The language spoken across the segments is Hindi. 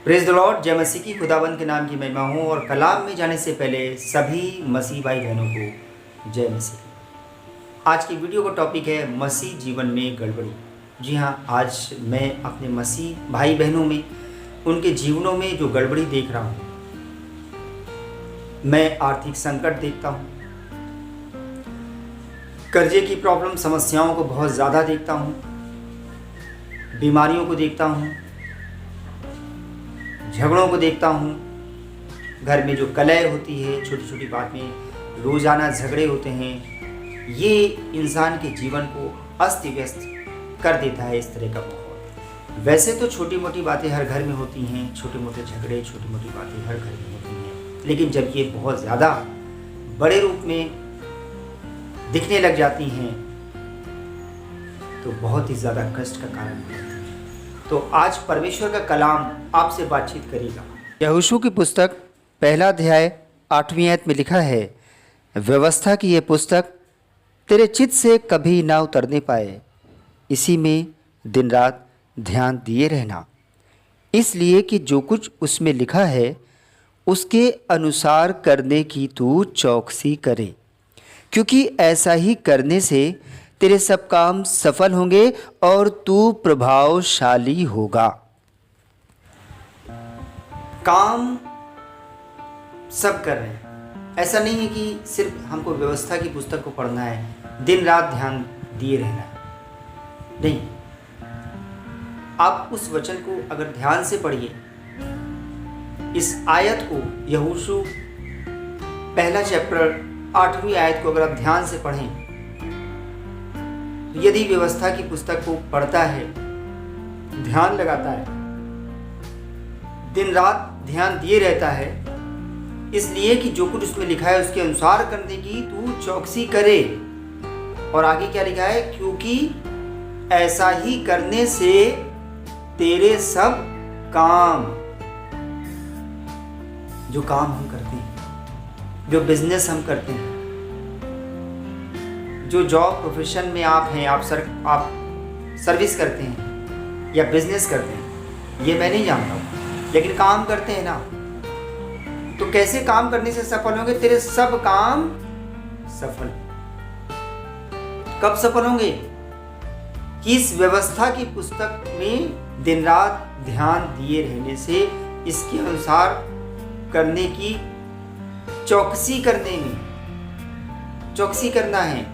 Praise the Lord. जय मसीह की खुदाबंद के नाम की महिमा हो। और कलाम में जाने से पहले सभी मसीह भाई बहनों को जय मसीह। आज की वीडियो का टॉपिक है मसीह जीवन में गड़बड़ी। जी हाँ, आज मैं अपने मसीह भाई बहनों में उनके जीवनों में जो गड़बड़ी देख रहा हूँ, मैं आर्थिक संकट देखता हूँ, कर्जे की प्रॉब्लम समस्याओं को बहुत ज़्यादा देखता हूँ, बीमारियों को देखता हूँ, झगड़ों को देखता हूँ, घर में जो कलह होती है, छोटी छोटी बात में रोज़ाना झगड़े होते हैं, ये इंसान के जीवन को अस्त व्यस्त कर देता है। इस तरह का माहौल। वैसे तो छोटी मोटी बातें हर घर में होती हैं, छोटे मोटे झगड़े, छोटी मोटी बातें हर घर में होती हैं, लेकिन जब ये बहुत ज़्यादा बड़े रूप में दिखने लग जाती हैं तो बहुत ही ज़्यादा कष्ट का कारण बनती है। तो आज परमेश्वर का कलाम आपसे बातचीत करेगा। यहोशू की पुस्तक पहला अध्याय 8वीं आयत में लिखा है, व्यवस्था की ये पुस्तक तेरे चित्त से कभी ना उतरने पाए, इसी में दिन रात ध्यान दिए रहना, इसलिए कि जो कुछ उसमें लिखा है उसके अनुसार करने की तू चौकसी करे, क्योंकि ऐसा ही करने से तेरे सब काम सफल होंगे और तू प्रभावशाली होगा। काम सब कर रहे हैं, ऐसा नहीं है कि सिर्फ हमको व्यवस्था की पुस्तक को पढ़ना है, दिन रात ध्यान दिए रहना है, नहीं। आप उस वचन को अगर ध्यान से पढ़िए, इस आयत को, यहोशू पहला चैप्टर 8वीं आयत को अगर आप ध्यान से पढ़ें, यदि व्यवस्था की पुस्तक को पढ़ता है, ध्यान लगाता है, दिन रात ध्यान दिए रहता है, इसलिए कि जो कुछ उसमें लिखा है उसके अनुसार करने की तू चौकसी करे। और आगे क्या लिखा है, क्योंकि ऐसा ही करने से तेरे सब काम, जो काम हम करते हैं, जो बिजनेस हम करते हैं, जो जॉब प्रोफेशन में आप हैं, आप सर्विस करते हैं या बिजनेस करते हैं, ये मैं नहीं जानता हूँ, लेकिन काम करते हैं ना, तो कैसे काम करने से सफल होंगे? तेरे सब काम सफल। कब सफल होंगे? कि इस व्यवस्था की पुस्तक में दिन रात ध्यान दिए रहने से, इसके अनुसार करने की चौकसी करने में, चौकसी करना है,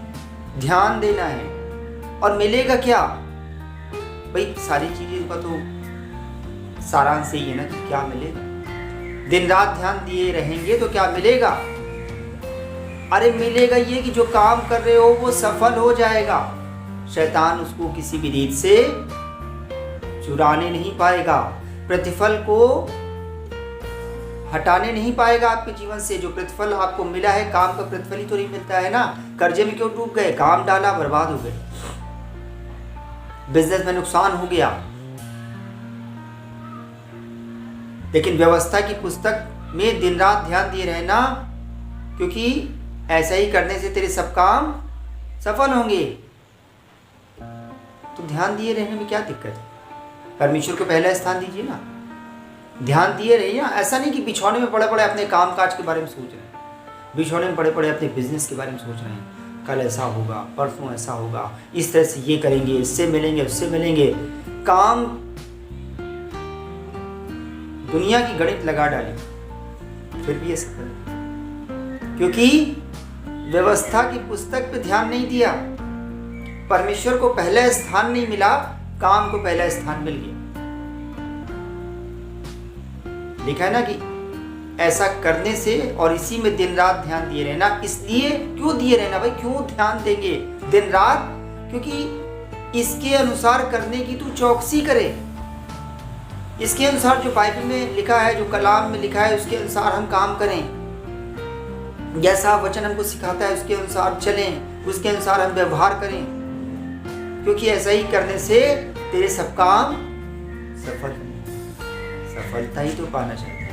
ध्यान देना है। और मिलेगा क्या भाई? सारी चीजें का तो सारांश यही है ना कि क्या मिलेगा। दिन रात ध्यान दिए रहेंगे तो क्या मिलेगा? अरे मिलेगा ये कि जो काम कर रहे हो वो सफल हो जाएगा। शैतान उसको किसी भी रीत से चुराने नहीं पाएगा, प्रतिफल को हटाने नहीं पाएगा आपके जीवन से। जो प्रतिफल आपको मिला है, काम का प्रतिफल ही तो नहीं मिलता है ना। कर्जे में क्यों डूब गए? काम डाला, बर्बाद हो गए, बिजनेस में नुकसान हो गया। लेकिन व्यवस्था की पुस्तक में दिन रात ध्यान दिए रहना, क्योंकि ऐसा ही करने से तेरे सब काम सफल होंगे। तो ध्यान दिए रहने में क्या दिक्कत है? परमेश्वर को पहला स्थान दीजिए ना, ध्यान दिए रहिए। ऐसा नहीं कि बिछौने में पड़े पड़े अपने काम काज के बारे में सोच रहे हैं, बिछौने में पड़े पड़े अपने बिजनेस के बारे में सोच रहे हैं, कल ऐसा होगा, परसों ऐसा होगा, इस तरह से ये करेंगे, इससे मिलेंगे, उससे मिलेंगे। काम दुनिया की गणित लगा डाली, फिर भी ऐसा करें, क्योंकि व्यवस्था की पुस्तक पे ध्यान नहीं दिया, परमेश्वर को पहला स्थान नहीं मिला, काम को पहला स्थान मिल गया। लिखा है ना कि ऐसा करने से, और इसी में दिन रात ध्यान दिए रहना। इसलिए क्यों दिए रहना भाई? क्यों ध्यान देंगे दिन रात? क्योंकि इसके अनुसार करने की तू चौकसी करे। इसके अनुसार जो बाइबल में लिखा है, जो कलाम में लिखा है, उसके अनुसार हम काम करें। जैसा वचन हमको सिखाता है उसके अनुसार चलें, उसके अनुसार हम व्यवहार करें, क्योंकि ऐसा ही करने से तेरे सब काम सफल होंगे। सफलता ही तो पाना चाहते हैं,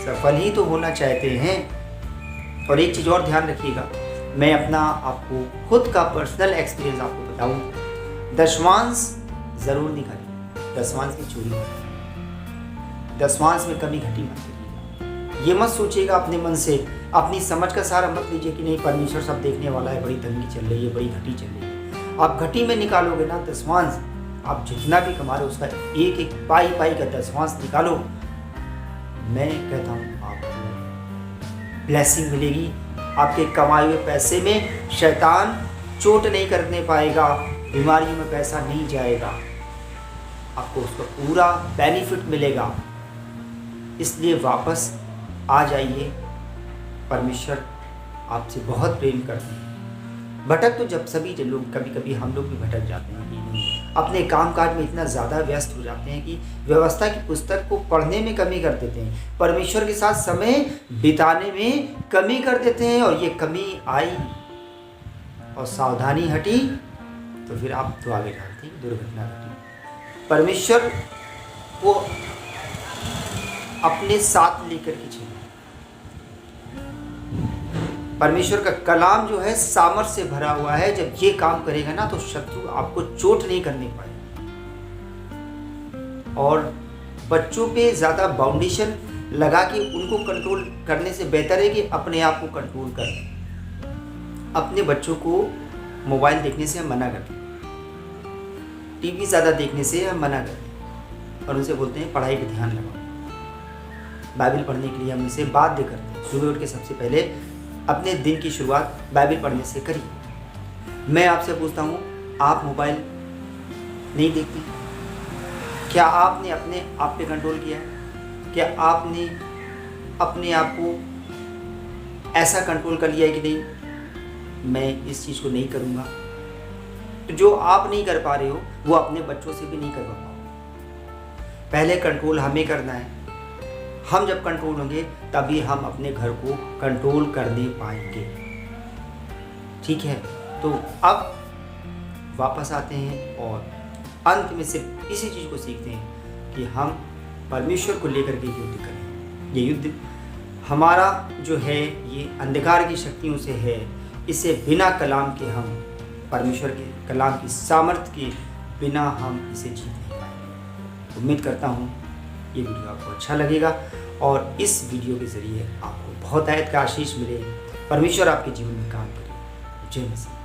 सफल ही तो होना चाहते हैं। और एक चीज़ और ध्यान रखिएगा, मैं अपना आपको खुद का पर्सनल एक्सपीरियंस आपको बताऊं, दशमांश ज़रूर निकालिए, दशमांश की चोरी दशवांश में कमी घटी मत करिएगा। ये मत सोचिएगा अपने मन से, अपनी समझ का सहारा मत लीजिए कि नहीं परमेश्वर सब देखने वाला है, बड़ी तंगी चल रही है, बड़ी घटी चल रही है। आप घटी में निकालोगे ना दशवांश, आप जितना भी कमा रहे हो उसका एक एक पाई पाई का दशवांश निकालो, मैं कहता हूँ आपको ब्लेसिंग मिलेगी। आपके कमाए हुए पैसे में शैतान चोट नहीं करने पाएगा, बीमारियों में पैसा नहीं जाएगा, आपको उसका पूरा बेनिफिट मिलेगा। इसलिए वापस आ जाइए, परमेश्वर आपसे बहुत प्रेम करते हैं। भटक तो जब सभी लोग, कभी कभी हम लोग भी भटक जाते हैं, अपने कामकाज में इतना ज़्यादा व्यस्त हो जाते हैं कि व्यवस्था की पुस्तक को पढ़ने में कमी कर देते हैं, परमेश्वर के साथ समय बिताने में कमी कर देते हैं, और ये कमी आई और सावधानी हटी तो फिर आप तो आगे जानते हैं दुर्घटना घटी। परमेश्वर को अपने साथ लेकर के चलिए। परमेश्वर का कलाम जो है सामर्थ्य से भरा हुआ है, जब ये काम करेगा ना तो शत्रु आपको चोट नहीं करने पाएगा। और बच्चों पे ज़्यादा बाउंडेशन लगा के उनको कंट्रोल करने से बेहतर है कि अपने आप को कंट्रोल करें। अपने बच्चों को मोबाइल देखने से हम मना करते हैं, टीवी ज़्यादा देखने से हम मना करते हैं, और उनसे बोलते हैं पढ़ाई पे ध्यान लगाओ। बाइबल पढ़ने के लिए हम इनसे बाध्य करते हैं। सुबह उठ के सबसे पहले अपने दिन की शुरुआत बाइबल पढ़ने से करिए। मैं आपसे पूछता हूँ, आप मोबाइल नहीं देखती? क्या आपने अपने आप पे कंट्रोल किया है? क्या आपने अपने आप को ऐसा कंट्रोल कर लिया है कि नहीं मैं इस चीज़ को नहीं करूँगा? तो जो आप नहीं कर पा रहे हो वो अपने बच्चों से भी नहीं करवा पाओ। पहले कंट्रोल हमें करना है। हम जब कंट्रोल होंगे तभी हम अपने घर को कंट्रोल करने पाएंगे। ठीक है, तो अब वापस आते हैं और अंत में सिर्फ इसी चीज़ को सीखते हैं कि हम परमेश्वर को लेकर के युद्ध करें। ये युद्ध हमारा जो है ये अंधकार की शक्तियों से है। इसे बिना कलाम के, हम परमेश्वर के कलाम की सामर्थ्य के बिना हम इसे जीत नहीं पाएंगे। उम्मीद करता हूँ ये वीडियो आपको अच्छा लगेगा और इस वीडियो के ज़रिए आपको बहुत आयत का आशीष मिले। परमेश्वर आपके जीवन में काम करे। जय मसीह।